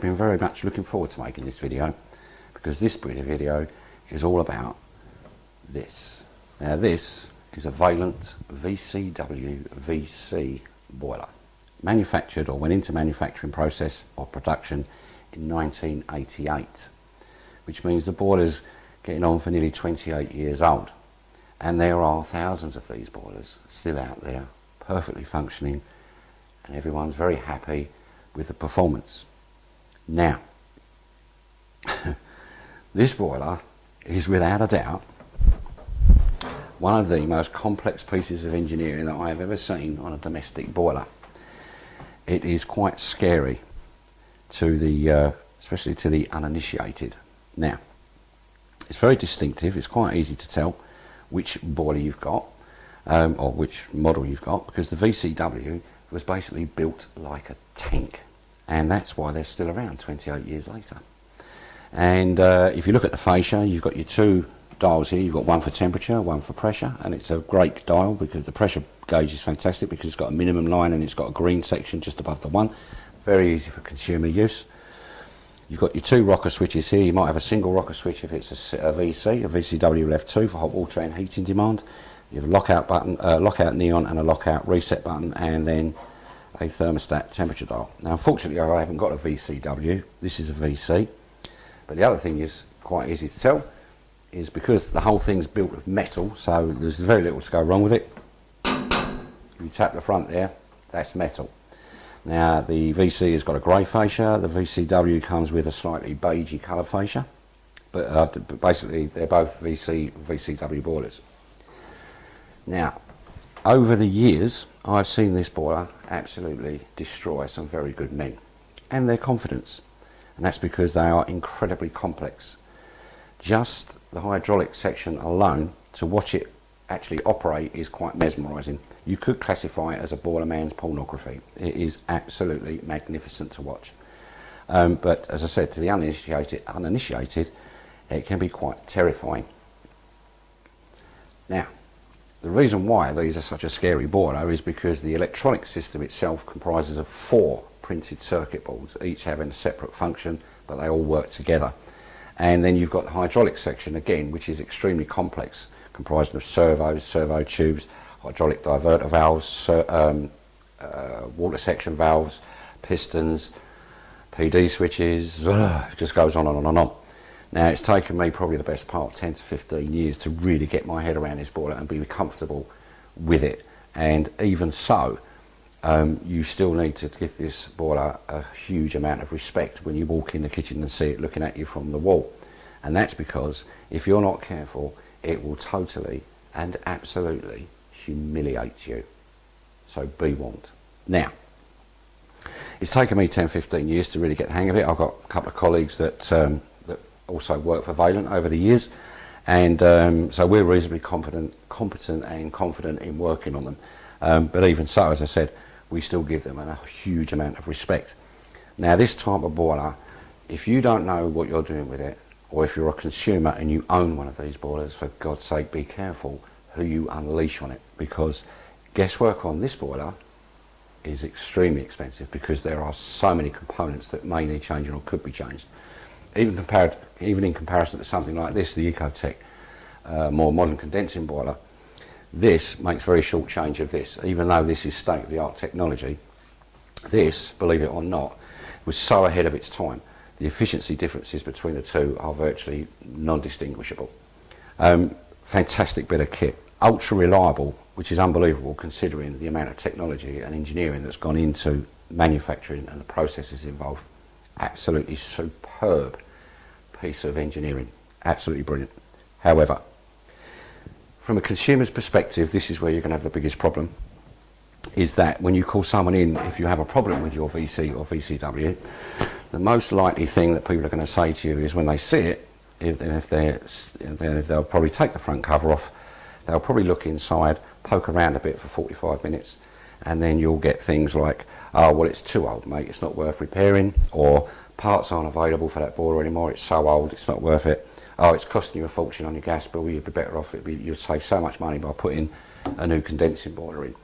Been very much looking forward to making this video, because this video is all about this. Now this is a Vaillant VCW VC boiler, manufactured or went into manufacturing process or production in 1988, which means the boiler's getting on for nearly 28 years old, and there are thousands of these boilers still out there, perfectly functioning, and everyone's very happy with the performance. Now, this boiler is without a doubt one of the most complex pieces of engineering that I have ever seen on a domestic boiler. It is quite scary to the, especially to the uninitiated. Now, it's very distinctive. It's quite easy to tell which boiler you've got, or which model you've got, because the VCW was basically built like a tank. And that's why they're still around 28 years later. And if you look at the fascia, you've got your two dials here. You've got one for temperature, one for pressure, and it's a great dial because the pressure gauge is fantastic because it's got a minimum line and it's got a green section just above the one. Very easy for consumer use. You've got your two rocker switches here. You might have a single rocker switch if it's a VC. A VCW will have two for hot water and heating demand. You have a lockout button, lockout neon, and a lockout reset button, and then a thermostat temperature dial. Now unfortunately I haven't got a VCW, this is a VC, but the other thing is quite easy to tell is because the whole thing's built of metal, so there's very little to go wrong with it. If you tap the front there, that's metal. Now the VC has got a grey fascia, the VCW comes with a slightly beigey colour fascia, but basically they're both VCW boilers. Now over the years I've seen this boiler absolutely destroy some very good men and their confidence, and that's because they are incredibly complex. Just the hydraulic section alone, to watch it actually operate, is quite mesmerising. You could classify it as a boiler man's pornography. It is absolutely magnificent to watch, but as I said, to the uninitiated it can be quite terrifying. Now the reason why these are such a scary boiler is because the electronic system itself comprises of 4 printed circuit boards, each having a separate function, but they all work together. And then you've got the hydraulic section again, which is extremely complex, comprising of servos, servo tubes, hydraulic diverter valves, water section valves, pistons, PD switches, it just goes on and on and on. Now it's taken me probably the best part of 10 to 15 years to really get my head around this boiler and be comfortable with it, and even so you still need to give this boiler a huge amount of respect when you walk in the kitchen and see it looking at you from the wall, and that's because if you're not careful it will totally and absolutely humiliate you, so be warned. Now it's taken me 10-15 years to really get the hang of it. I've got a couple of colleagues that also work for Vaillant over the years, and so we're reasonably competent and confident in working on them, but even so, as I said, we still give them a huge amount of respect. Now this type of boiler, if you don't know what you're doing with it, or if you're a consumer and you own one of these boilers, for God's sake be careful who you unleash on it, because guesswork on this boiler is extremely expensive because there are so many components that may need changing or could be changed. Even in comparison to something like this, the Ecotech more modern condensing boiler, this makes very short change of this. Even though this is state-of-the-art technology, this, believe it or not, was so ahead of its time. The efficiency differences between the two are virtually non-distinguishable. Fantastic bit of kit, ultra reliable, which is unbelievable considering the amount of technology and engineering that's gone into manufacturing and the processes involved. Absolutely superb piece of engineering, absolutely brilliant. However, from a consumer's perspective, this is where you're going to have the biggest problem, is that when you call someone in, if you have a problem with your VC or VCW, the most likely thing that people are going to say to you is when they see it, they'll probably take the front cover off, they'll probably look inside, poke around a bit for 45 minutes, and then you'll get things like, oh well, it's too old mate, it's not worth repairing, or parts aren't available for that boiler anymore, it's so old, it's not worth it. Oh, it's costing you a fortune on your gas bill, you'd be better off, you'd save so much money by putting a new condensing boiler in.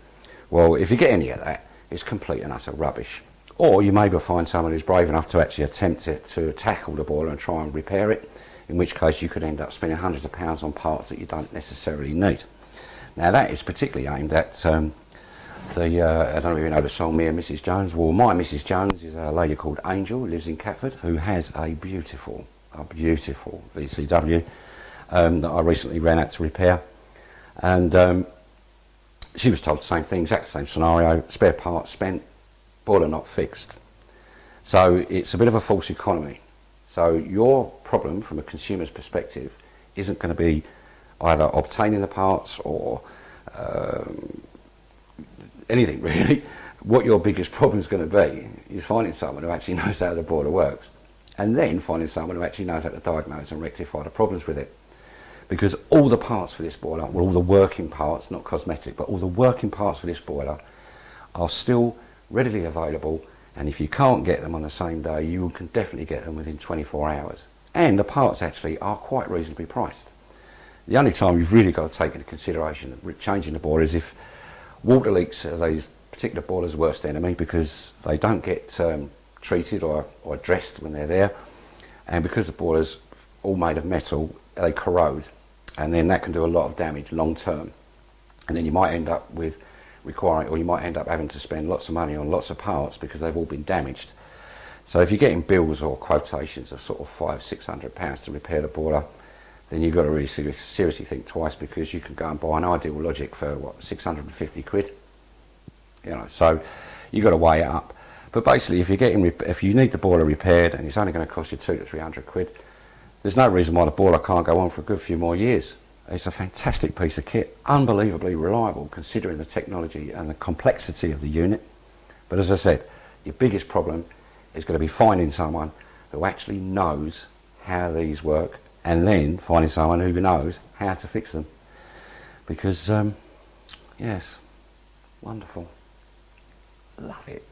Well, if you get any of that, it's complete and utter rubbish. Or you maybe find someone who's brave enough to actually attempt to tackle the boiler and try and repair it, in which case you could end up spending hundreds of pounds on parts that you don't necessarily need. Now that is particularly aimed at I don't know if you know the song Me and Mrs Jones. Well, my Mrs Jones is a lady called Angel, who lives in Catford, who has a beautiful VCW that I recently ran out to repair, and she was told the same thing, exact same scenario, spare parts spent, boiler not fixed. So it's a bit of a false economy. So your problem from a consumer's perspective isn't going to be either obtaining the parts or anything really. What your biggest problem is going to be is finding someone who actually knows how the boiler works, and then finding someone who actually knows how to diagnose and rectify the problems with it. Because all the parts for this boiler, well, all the working parts, not cosmetic, but all the working parts for this boiler are still readily available, and if you can't get them on the same day, you can definitely get them within 24 hours. And the parts actually are quite reasonably priced. The only time you've really got to take into consideration changing the boiler is if water leaks are these particular boilers' worst enemy, because they don't get treated or addressed when they're there, and because the boiler's all made of metal, they corrode, and then that can do a lot of damage long term, and then you might end up with requiring, or you might end up having to spend lots of money on lots of parts because they've all been damaged. So if you're getting bills or quotations of sort of £500–600 to repair the boiler, then you've got to really seriously think twice, because you can go and buy an Ideal Logic for what, 650 quid, you know. So you've got to weigh it up. But basically, if you need the boiler repaired and it's only going to cost you 200 to 300 quid, there's no reason why the boiler can't go on for a good few more years. It's a fantastic piece of kit, unbelievably reliable considering the technology and the complexity of the unit. But as I said, your biggest problem is going to be finding someone who actually knows how these work, and then finding someone who knows how to fix them. Because, yes, wonderful. Love it.